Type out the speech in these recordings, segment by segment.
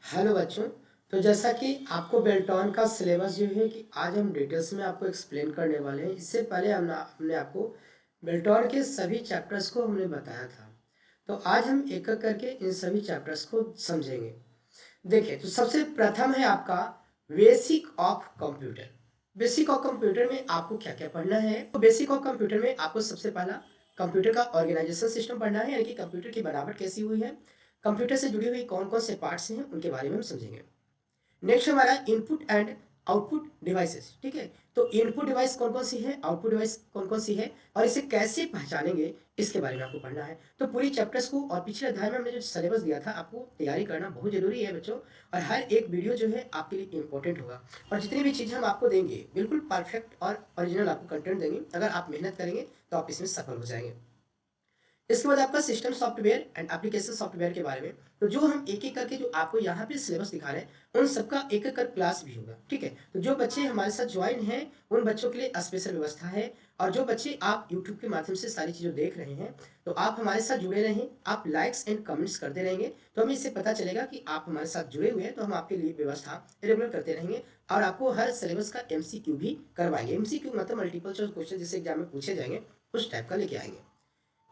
Hello बच्चों। तो जैसा कि आपको बेल्टॉन का सिलेबस जो है कि आज हम डिटेल्स में आपको एक्सप्लेन करने वाले हैं। इससे पहले हमने आपको बेल्टॉन के सभी चैप्टर्स को हमने बताया था। तो आज हम एक एक करके इन सभी चैप्टर्स को समझेंगे। देखिए, तो सबसे प्रथम है आपका basic of computer. Basic of computer में आपको क्या क्या पढ़ना है? तो बेसिक ऑफ कंप्यूटर में आपको सबसे पहला कंप्यूटर का ऑर्गेनाइजेशन सिस्टम पढ़ना है, यानी कि कंप्यूटर की बनावट कैसी हुई है, कंप्यूटर से जुड़ी हुई कौन कौन से पार्ट्स हैं उनके बारे में हम समझेंगे। नेक्स्ट हमारा इनपुट एंड आउटपुट डिवाइसेस। ठीक है, तो इनपुट डिवाइस कौन कौन सी है, आउटपुट डिवाइस कौन कौन सी है और इसे कैसे पहचानेंगे, इसके बारे में आपको पढ़ना है। तो पूरी चैप्टर्स को और पिछले अध्याय में हमने जो सिलेबस दिया था आपको तैयारी करना बहुत जरूरी है बच्चों। और हर एक वीडियो जो है आपके लिए इंपॉर्टेंट होगा। और जितनी भी चीज़ें हम आपको देंगे बिल्कुल परफेक्ट और ओरिजिनल आपको कंटेंट देंगे। अगर आप मेहनत करेंगे तो आप इसमें सफल हो जाएंगे। इसके बाद आपका system software and application software के बारे में। तो जो हम एक एक करके जो आपको यहाँ पे सिलेबस दिखा रहे हैं उन सबका एक एक कर क्लास भी होगा। ठीक है, तो जो बच्चे हमारे साथ ज्वाइन हैं उन बच्चों के लिए स्पेशल व्यवस्था है। और जो बच्चे आप यूट्यूब के माध्यम से सारी चीज़ें देख रहे हैं तो आप हमारे साथ जुड़े रहें, आप लाइक्स एंड कमेंट्स करते रहेंगे तो हमें इससे पता चलेगा कि आप हमारे साथ जुड़े हुए हैं। तो हम आपके लिए व्यवस्था रेगुलर करते रहेंगे और आपको हर सिलेबस का एमसीक्यू भी करवाएंगे। एमसीक्यू मतलब मल्टीपल चॉइस क्वेश्चन जिससे एग्जाम में पूछे जाएंगे उस टाइप का लेके आएंगे।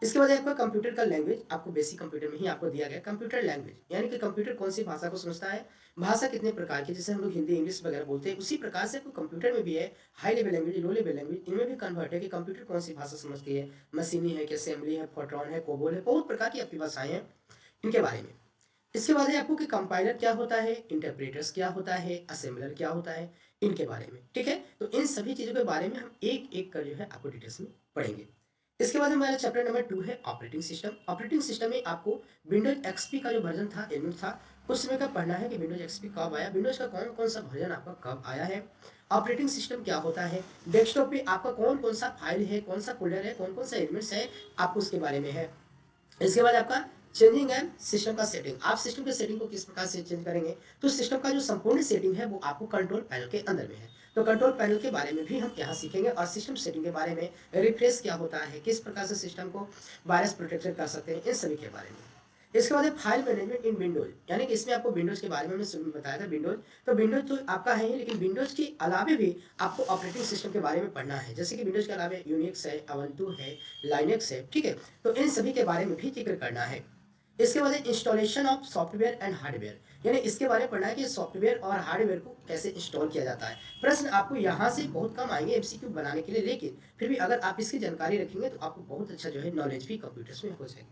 इसके बाद आपका कंप्यूटर का लैंग्वेज आपको बेसिक कंप्यूटर में ही आपको दिया गया। कंप्यूटर लैंग्वेज यानी कि कंप्यूटर कौन सी भाषा को समझता है, भाषा कितने प्रकार की, जैसे हम लोग हिंदी इंग्लिश वगैरह बोलते हैं उसी प्रकार से कंप्यूटर में भी है। High level language, low level language, इनमें भी कन्वर्ट है कि कंप्यूटर कौन सी भाषा समझती है। मशीनी है कि असेंबली है, फोर्ट्रॉन है, कोबोल है, बहुत प्रकार की आपकी भाषाएं हैं इनके बारे में। इसके बाद है आपको कि कंपाइलर क्या होता है, इंटरप्रेटर्स क्या होता है, असेंबलर क्या होता है, इनके बारे में। ठीक है, तो इन सभी चीज़ों के बारे में हम एक एक कर जो है आपको डिटेल्स में पढ़ेंगे। इसके बाद हमारा चैप्टर नंबर 2 है ऑपरेटिंग सिस्टम। ऑपरेटिंग सिस्टम में आपको विंडोज एक्सपी का जो वर्जन था एनुअल था उस समय का पढ़ना है कि विंडोज एक्सपी कब आया, विंडोज का कौन कौन सा वर्जन आपका कब आया है, ऑपरेटिंग सिस्टम क्या होता है, डेस्कटॉप पे आपका कौन कौन सा फाइल है, कौन सा फोल्डर है, कौन कौन सा एलिमेंट्स है, आपको उसके बारे में है। इसके बाद आपका चेंजिंग एंड सिस्टम का सेटिंग, आप सिस्टम के सेटिंग को किस प्रकार से चेंज करेंगे। तो सिस्टम का जो संपूर्ण सेटिंग है वो आपको कंट्रोल पैनल के अंदर में है। तो कंट्रोल पैनल के बारे में भी हम यहाँ सीखेंगे और सिस्टम सेटिंग के बारे में, रिफ्रेश क्या होता है, किस प्रकार से सिस्टम को वायरस प्रोटेक्शन कर सकते हैं, इन सभी के बारे में। इसके बाद है फाइल मैनेजमेंट इन विंडोज, यानी कि इसमें आपको विंडोज के बारे में हमने बताया था। विंडोज तो विंडोज तो आपका है ही, लेकिन विंडोज के अलावे भी आपको ऑपरेटिंग सिस्टम के बारे में पढ़ना है। जैसे कि विंडोज के अलावे यूनिक्स है, अवंतु है, लाइनेक्स है। ठीक है, तो इन सभी के बारे में भी जिक्र करना है। इसके बाद installation of software and hardware, यानी इसके बारे में पढ़ना है कि सॉफ्टवेयर और हार्डवेयर को कैसे इंस्टॉल किया जाता है। प्रश्न आपको यहाँ से बहुत कम आएंगे एमसीक्यू बनाने के लिए, लेकिन फिर भी अगर आप इसकी जानकारी रखेंगे तो आपको बहुत अच्छा जो है नॉलेज भी कंप्यूटर्स में हो जाएगी।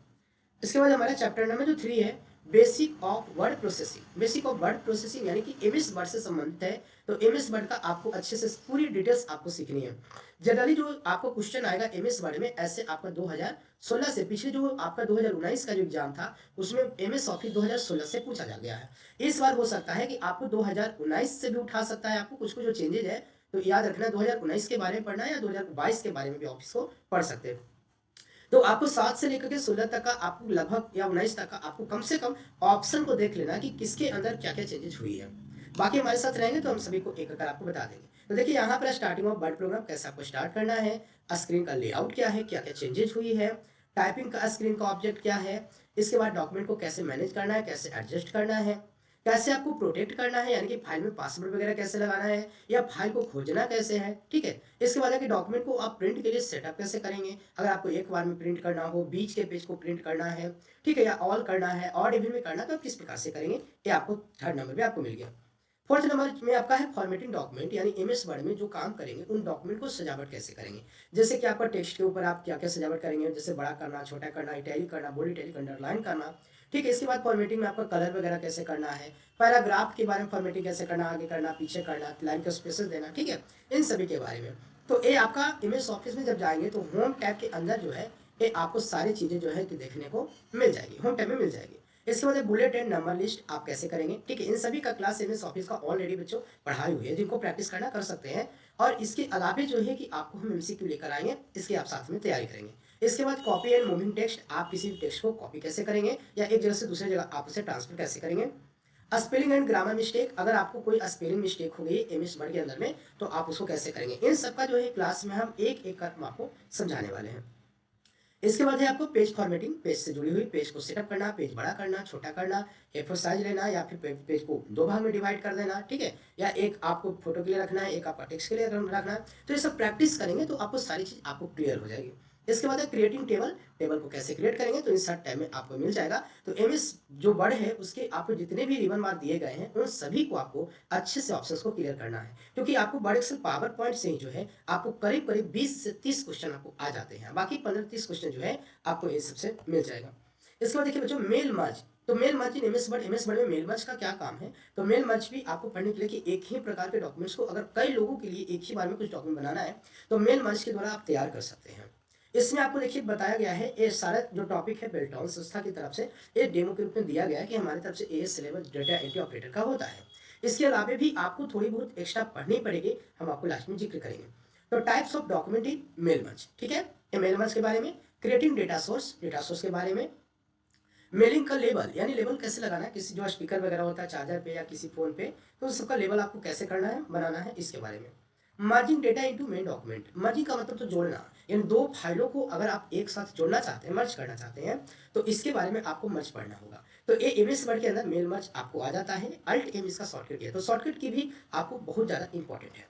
इसके बाद हमारा चैप्टर नंबर जो 3 है basic of word processing. Basic of word processing यानी कि एमएस वर्ड से संबंधित है। तो एमएस वर्ड का आपको अच्छे से पूरी डिटेल्स आपको सीखनी है। जनरली जो आपको क्वेश्चन आएगा एमएस वर्ड में, ऐसे आपका 2016 से, पिछले जो आपका 2019 का जो एग्जाम था उसमें एमएस ऑफिस 2016 से पूछा जा गया है। इस बार हो सकता है कि आपको 2019 से भी उठा सकता है, आपको कुछ कुछ जो चेंजेज है। तो याद रखना 2019 के बारे में पढ़ना है या 2022 के बारे में भी ऑफिस को पढ़ सकते हैं। तो आपको 7 से लेकर के 16 तक का आपको लगभग या 19 तक का आपको कम से कम ऑप्शन को देख लेना कि किसके अंदर क्या क्या चेंजेस हुई है। बाकी हमारे साथ रहेंगे तो हम सभी को एक एक कर आपको बता देंगे। तो देखिए यहाँ पर स्टार्टिंग ऑफ वर्ड प्रोग्राम कैसे आपको स्टार्ट करना है, स्क्रीन का लेआउट क्या है, क्या क्या चेंजेस हुई है, टाइपिंग का स्क्रीन का ऑब्जेक्ट क्या है, इसके बाद डॉक्यूमेंट को कैसे मैनेज करना है, कैसे एडजस्ट करना है, कैसे आपको प्रोटेक्ट करना है, यानी कि फाइल में पासवर्ड वगैरह कैसे लगाना है या फाइल को खोजना कैसे है। ठीक है, इसके बाद है कि डॉक्यूमेंट को आप प्रिंट के लिए सेटअप कैसे करेंगे, अगर आपको एक बार में प्रिंट करना हो, बीच के पेज को प्रिंट करना है, ठीक है, या ऑल करना है, और डिवीजन में करना, तो आप किस प्रकार से करेंगे, ये आपको थर्ड नंबर में आपको मिल गया। फोर्थ नंबर में आपका है फॉर्मेटिंग डॉक्यूमेंट, यानी एमएस वर्ड में जो काम करेंगे उन डॉक्यूमेंट को सजावट कैसे करेंगे। जैसे कि आपका टेक्स्ट के ऊपर आप क्या क्या सजावट करेंगे, जैसे बड़ा करना, छोटा करना, इटैलिक करना, बोल्ड इटैलिक, अंडरलाइन करना। ठीक है, इसके बाद फॉर्मेटिंग में आपका कलर वगैरह कैसे करना है, पैराग्राफ के बारे में फॉर्मेटिंग कैसे करना, आगे करना, पीछे करना, लाइन का स्पेसेस देना। ठीक है, इन सभी के बारे में। तो ये आपका इमेज ऑफिस में जब जाएंगे तो होम टैब के अंदर जो है ये आपको सारी चीज़ें जो है कि देखने को मिल जाएगी, होम टैब में मिल जाएगी। इसके बाद बुलेट एंड नंबर लिस्ट आप कैसे करेंगे। ठीक है, इन सभी का क्लास एमएस ऑफिस का ऑलरेडी बच्चों पढ़ाई हुई है, जिनको प्रैक्टिस करना कर सकते हैं। और इसके अलावे जो है कि आपको हम एमसीक्यू लेकर आएंगे, इसकी आप साथ में तैयारी करेंगे। इसके बाद कॉपी एंड मूविंग टेक्स्ट, आप किसी टेक्स्ट को कॉपी कैसे करेंगे या एक जगह से दूसरी जगह आप उसे ट्रांसफर कैसे करेंगे। स्पेलिंग एंड ग्रामर मिस्टेक, अगर आपको कोई स्पेलिंग मिस्टेक हो गई एमएस वर्ड के अंदर में तो आप उसको कैसे करेंगे। इन सब का जो है क्लास में हम एक एक कर आपको समझाने वाले हैं। इसके बाद है आपको पेज फॉर्मेटिंग, पेज से जुड़ी हुई पेज को सेटअप करना, पेज बड़ा करना, छोटा करना, ए4 साइज लेना या फिर पेज को 2 भाग में डिवाइड कर देना, ठीक है, या एक आपको फोटो के लिए रखना है, एक आपका टेक्स्ट के लिए रखना है। तो ये सब प्रैक्टिस करेंगे तो आपको सारी चीज़ आपको क्लियर हो जाएगी। इसके बाद है क्रिएटिंग टेबल, टेबल को कैसे क्रिएट करेंगे तो इंसर्ट टैब में आपको मिल जाएगा। तो एमएस जो वर्ड है उसके आपको जितने भी रिबन बार दिए गए हैं उन सभी को आपको अच्छे से ऑप्शंस को क्लियर करना है, क्योंकि आपको वर्ड एक्सेल पावर पॉइंट से ही जो है आपको करीब करीब 20 से 30 क्वेश्चन आपको आ जाते हैं, बाकी 15-30 क्वेश्चन जो है आपको इन सबसे मिल जाएगा। इसके बाद देखिए बच्चों मेल मर्ज, तो mail merge in MS Word में मेल मर्ज का क्या काम है, तो मेल मर्ज भी आपको पढ़ने के लिए कि एक ही प्रकार के डॉक्यूमेंट्स को अगर कई लोगों के लिए एक ही बार में कुछ डॉक्यूमेंट बनाना है तो मेल मर्ज के द्वारा आप तैयार कर सकते हैं। इसमें आपको देखिए बताया गया है ये सारा जो टॉपिक है बेल्टॉन संस्था की तरफ से एक डेमो के रूप में दिया गया है कि हमारी तरफ से ये सिलेबस डेटा एंट्री ऑपरेटर का होता है। इसके अलावा भी आपको थोड़ी बहुत एक्स्ट्रा पढ़नी पड़ेगी, हम आपको लास्ट में जिक्र करेंगे। तो types of document in mail merge, ठीक है, ये मेल मर्ज के बारे में, क्रिएटिंग डेटा सोर्स के बारे में, मेलिंग का लेबल यानी लेबल कैसे लगाना है किसी जो स्पीकर वगैरह होता है चार्जर पे या किसी फोन पे, तो सबका लेबल आपको कैसे करना है बनाना है इसके बारे में। Merging data into main document, merging का मतलब तो जोड़ना, इन दो फाइलों को अगर आप एक साथ जोड़ना चाहते हैं, मर्ज करना चाहते हैं, तो इसके बारे में आपको मर्ज पढ़ना होगा। तो ये एमएस वर्ड के अंदर मेल मर्ज आपको आ जाता है, अल्ट एम इसका शॉर्टकट है, तो शॉर्टकट की भी आपको बहुत ज़्यादा इंपॉर्टेंट है।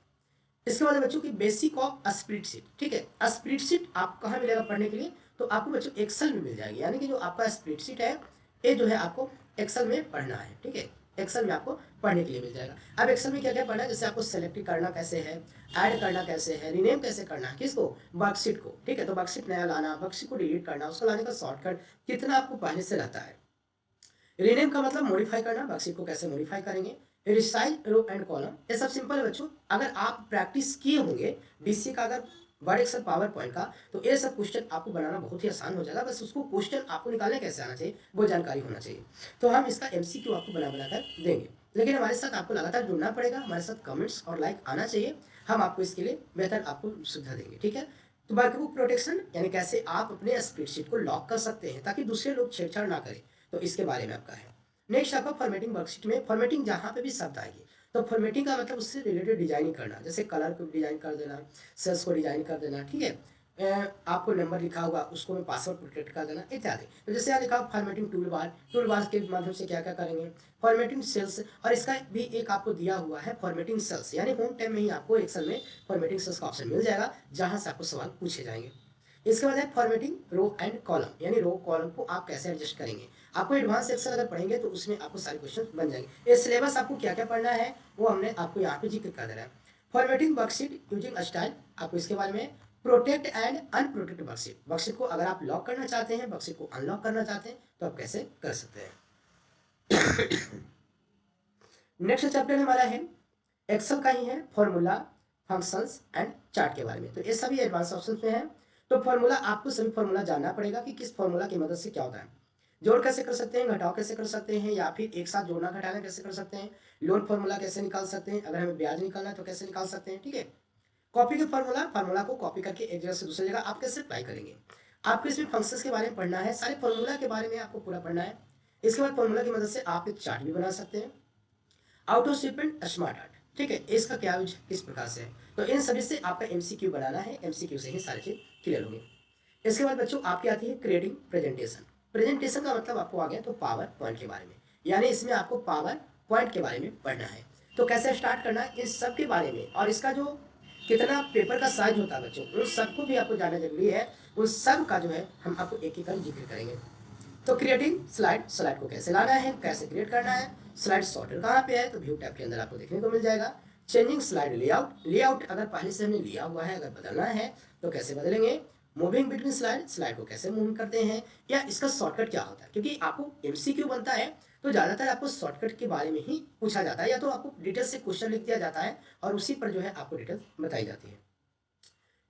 इसके बाद बच्चों की बेसिक ऑफ स्प्रेडशीट, ठीक है, स्प्रेडशीट आप कहाँ मिलेगा पढ़ने के लिए, तो आपको बच्चों एक्सेल में मिल जाएगी, यानी कि जो आपका स्प्रेडशीट है ये जो है आपको एक्सेल में पढ़ना है, ठीक है, एक्सेल में आपको पढ़ने के लिए मिल जाएगा। अब एक्सेल में क्या क्या पढ़ना है, जैसे आपको सेलेक्ट करना कैसे है, ऐड करना कैसे है, रीनेम कैसे करना है, किसको, वर्कशीट को, ठीक है, तो वर्कशीट नया लाना, वर्कशीट को डिलीट करना, उसको लाने का शॉर्टकट कितना आपको पहले से रहता है। रीनेम का मतलब मॉडिफाई करना, वर्कशीट को कैसे मॉडिफाई करेंगे, रिसाइज रो एंड कॉलम, ये सब सिंपल है बच्चों। अगर आप प्रैक्टिस किए होंगे डीसी का, अगर वर्ड एक्सेल पावर पॉइंट का, तो ये सब क्वेश्चन आपको बनाना बहुत ही आसान हो जाएगा, बस उसको क्वेश्चन आपको निकालने कैसे आना चाहिए वो जानकारी होना चाहिए। तो हम इसका एमसीक्यू आपको बना बनाकर देंगे, लेकिन हमारे साथ आपको लगातार जुड़ना पड़ेगा, हमारे साथ कमेंट्स और लाइक आना चाहिए, हम आपको इसके लिए बेहतर आपको सुविधा देंगे, ठीक है। तो वर्कबुक प्रोटेक्शन यानी कैसे आप अपने स्प्रेडशीट को लॉक कर सकते हैं ताकि दूसरे लोग छेड़छाड़ ना करें, तो इसके बारे में आपका है। नेक्स्ट आपका फॉर्मेटिंग वर्कशीट में, फॉर्मेटिंग जहाँ पे भी शब्द आएगी तो फॉर्मेटिंग का मतलब उससे रिलेटेड डिजाइनिंग करना, जैसे कलर को डिजाइन कर देना, सेल्स को डिजाइन कर देना, ठीक है, आपको नंबर लिखा होगा उसको मैं पासवर्ड प्रोटेक्ट कर देना इत्यादि। तो जैसे यहाँ लिखा फॉर्मेटिंग टूल बार के माध्यम से क्या क्या करेंगे, फॉर्मेटिंग सेल्स, और इसका भी एक आपको दिया हुआ है फॉर्मेटिंग सेल्स, यानी होम टैब में ही आपको एक्सेल में फॉर्मेटिंग सेल्स का ऑप्शन मिल जाएगा जहाँ से आपको सवाल पूछे जाएंगे। इसके बाद है फॉर्मेटिंग रो एंड कॉलम, यानी रो कॉलम को आप कैसे एडजस्ट करेंगे। आपको एडवांस एक्सेल अगर पढ़ेंगे तो उसमें आपको सारे क्वेश्चन बन जाएंगे। ये सिलेबस आपको क्या क्या पढ़ना है वो हमने आपको यहाँ पे जिक्र कर दे रहा है। फॉर्मेटिंग वर्कशीट यूजिंग स्टाइल, आपको इसके बारे में, protect and unprotect worksheet, worksheet को अगर आप लॉक करना चाहते हैं, वर्कशीट को अनलॉक करना चाहते हैं तो आप कैसे कर सकते हैं। नेक्स्ट चैप्टर हमारा है एक्सेल का ही है, फॉर्मूला, फंक्शंस एंड चार्ट के बारे में, तो ये सभी एडवांस ऑप्शन में है। तो फॉर्मूला आपको सभी फॉर्मूला जानना पड़ेगा कि किस फॉर्मूला की मदद से क्या होता है, जोड़ कैसे कर सकते हैं, घटाव कैसे कर सकते हैं, या फिर एक साथ जोड़ना घटाना कैसे कर सकते हैं, लोन फॉर्मूला कैसे निकाल सकते हैं, अगर हमें ब्याज निकालना है तो कैसे निकाल सकते हैं, ठीक है। कॉपी के फार्मूला को कॉपी करके एक जगह से दूसरी जगह आप कैसे अप्लाई करेंगे। आपको इसमें फंक्शंस के बारे में पढ़ना है, सारे फॉर्मूला के बारे में आपको पूरा पढ़ना है। इसके बाद फॉर्मूला की मदद से आप एक चार्ट भी बना सकते हैं। ऑटो शिपमेंट स्मार्ट आर्ट, ठीक है, इसका क्या यूज किस प्रकार से है, तो इन सभी से आपका एमसीक्यू बनाना है, एमसीक्यू से ही सारी चीज क्लियर होंगी। इसके बाद बच्चों आपकी आती है क्रिएटिंग प्रेजेंटेशन, प्रेजेंटेशन का मतलब आपको आ गया तो पावर पॉइंट के बारे में, यानी इसमें आपको पावर पॉइंट के बारे में पढ़ना है, तो कैसे स्टार्ट करना है इस सब के बारे में, और इसका जो कितना पेपर का साइज होता है बच्चों उन सबको भी आपको जानना जरूरी है, उन सब का जो है हम आपको एक एक कर जिक्र करेंगे। तो क्रिएटिंग स्लाइड, स्लाइड को कैसे लाना है, कैसे क्रिएट करना है, स्लाइड सॉर्टर कहाँ पे है, तो व्यू टैब के अंदर आपको देखने को मिल जाएगा। चेंजिंग स्लाइड लेआउट, लेआउट अगर पहले से हमने लिया हुआ है, अगर बदलना है तो कैसे बदलेंगे। मूविंग बिटवीन स्लाइड, स्लाइड को कैसे मूव करते हैं, या इसका शॉर्टकट क्या होता है, क्योंकि आपको एमसीक्यू बनता है तो ज़्यादातर आपको शॉर्टकट के बारे में ही पूछा जाता है, या तो आपको डिटेल से क्वेश्चन लिख दिया जाता है और उसी पर जो है आपको डिटेल बताई जाती है।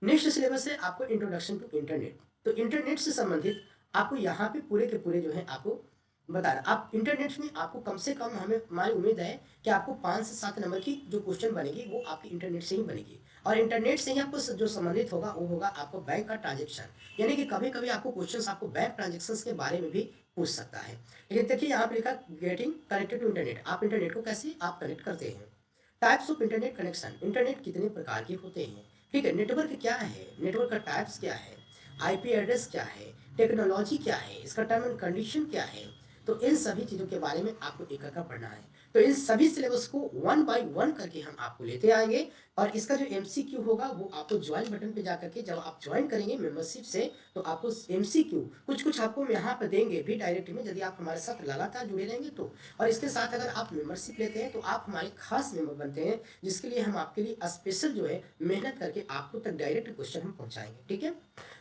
नेक्स्ट सिलेबस है आपको इंट्रोडक्शन टू इंटरनेट, तो इंटरनेट से संबंधित आपको यहाँ पे पूरे के पूरे जो है आपको बताना। आप इंटरनेट में आपको कम से कम, हमें हमारी उम्मीद है कि आपको 5 से 7 नंबर की जो क्वेश्चन बनेगी वो आपकी इंटरनेट से ही बनेगी, और इंटरनेट से ही आपको जो संबंधित होगा वो होगा आपको बैंक का ट्रांजेक्शन, यानी कि कभी कभी आपको क्वेश्चन आपको बैंक ट्रांजेक्शन के बारे में भी पूछ सकता है। लेकिन देखिए यहाँ पे लिखा गेटिंग कनेक्टेड टू इंटरनेट, आप इंटरनेट को कैसे आप कनेक्ट करते हैं। Types of internet connection, internet कितने प्रकार के होते हैं, ठीक है, नेटवर्क क्या है, नेटवर्क का टाइप्स क्या है, आईपी एड्रेस क्या है, टेक्नोलॉजी क्या है, इसका टर्म एंड कंडीशन क्या है, तो इन सभी चीज़ों के बारे में आपको एक एक पढ़ना है। तो इन सभी सिलेबस को वन बाय वन करके हम आपको लेते आएंगे और इसका जो एमसीक्यू होगा वो आपको ज्वाइन बटन पे जा करके जब आप ज्वाइन करेंगे मेंबरशिप से तो आपको एमसीक्यू कुछ हम यहाँ पर देंगे भी डायरेक्ट में, यदि आप हमारे साथ लगातार जुड़े रहेंगे तो। और इसके साथ अगर आप मेंबरशिप लेते हैं तो आप हमारे खास मेंबर बनते हैं, जिसके लिए हम आपके लिए स्पेशल जो है मेहनत करके आपको तक डायरेक्ट क्वेश्चन हम पहुँचाएंगे। ठीक है,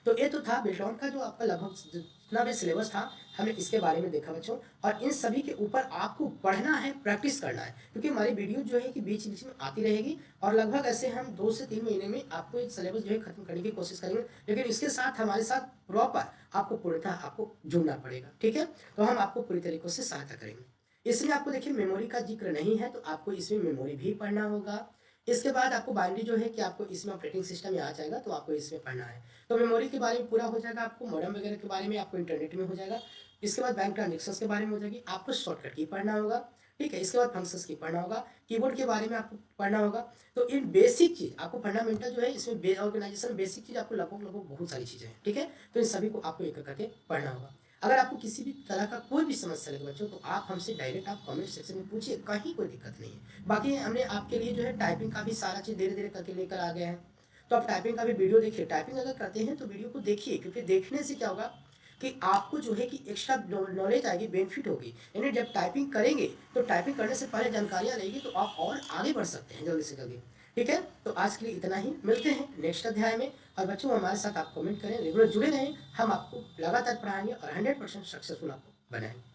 तो ये तो था बिल्टॉन का जो आपका लगभग जितना भी सिलेबस था हमने इसके बारे में देखा बच्चों। और इन सभी के ऊपर आपको पढ़ना है, प्रैक्टिस करना है, क्योंकि हमारी वीडियो जो है कि बीच बीच में आती रहेगी और लगभग ऐसे हम 2 से 3 महीने में आपको एक सिलेबस जो है खत्म करने की कोशिश करेंगे। लेकिन इसके साथ हमारे साथ प्रॉपर आपको पूर्णतः आपको जुड़ना पड़ेगा। ठीक है, तो हम आपको पूरी तरीके से सहायता करेंगे। इसमें आपको देखिए मेमोरी का जिक्र नहीं है, तो आपको इसमें मेमोरी भी पढ़ना होगा। इसके बाद आपको बाइनरी जो है कि आपको इसमें ऑपरेटिंग सिस्टम यहाँ जाएगा तो आपको इसमें पढ़ना है। तो मेमोरी के बारे में पूरा हो जाएगा, आपको मॉडेम वगैरह के बारे में आपको इंटरनेट में हो जाएगा। इसके बाद बैंक ट्रांजेक्शन्स के बारे में हो जाएगी, आपको शॉर्टकट की पढ़ना होगा। ठीक है, इसके बाद फंक्शंस की पढ़ना होगा, कीबोर्ड के बारे में आपको पढ़ना होगा। तो इन बेसिक चीज़ आपको फंडामेंटल जो है इसमें ऑर्गेनाइजेशन बेसिक चीज़ आपको लगभग बहुत सारी चीज़ें हैं। ठीक है, तो इन सभी को आपको एक करके पढ़ना होगा। अगर आपको किसी भी तरह का कोई भी समस्या लगे बच्चों तो आप हमसे डायरेक्ट आप कमेंट सेक्शन में पूछिए, कहीं कोई दिक्कत नहीं है। बाकी हमने आपके लिए जो है टाइपिंग का भी सारा चीज़ धीरे धीरे करके लेकर आ गए हैं, तो आप टाइपिंग का भी वीडियो देखिए। टाइपिंग अगर करते हैं तो वीडियो को देखिए, क्योंकि देखने से क्या होगा कि आपको जो है कि एक्स्ट्रा नॉलेज आएगी, बेनिफिट होगी। यानी जब टाइपिंग करेंगे तो टाइपिंग करने से पहले जानकारियाँ रहेगी तो आप और आगे बढ़ सकते हैं जल्दी से जल्दी। ठीक है, तो आज के लिए इतना ही, मिलते हैं नेक्स्ट अध्याय में। और बच्चों हमारे साथ आप कमेंट करें, रेगुलर जुड़े रहें, हम आपको लगातार पढ़ाएंगे और 100% सक्सेसफुल आपको बनाएंगे।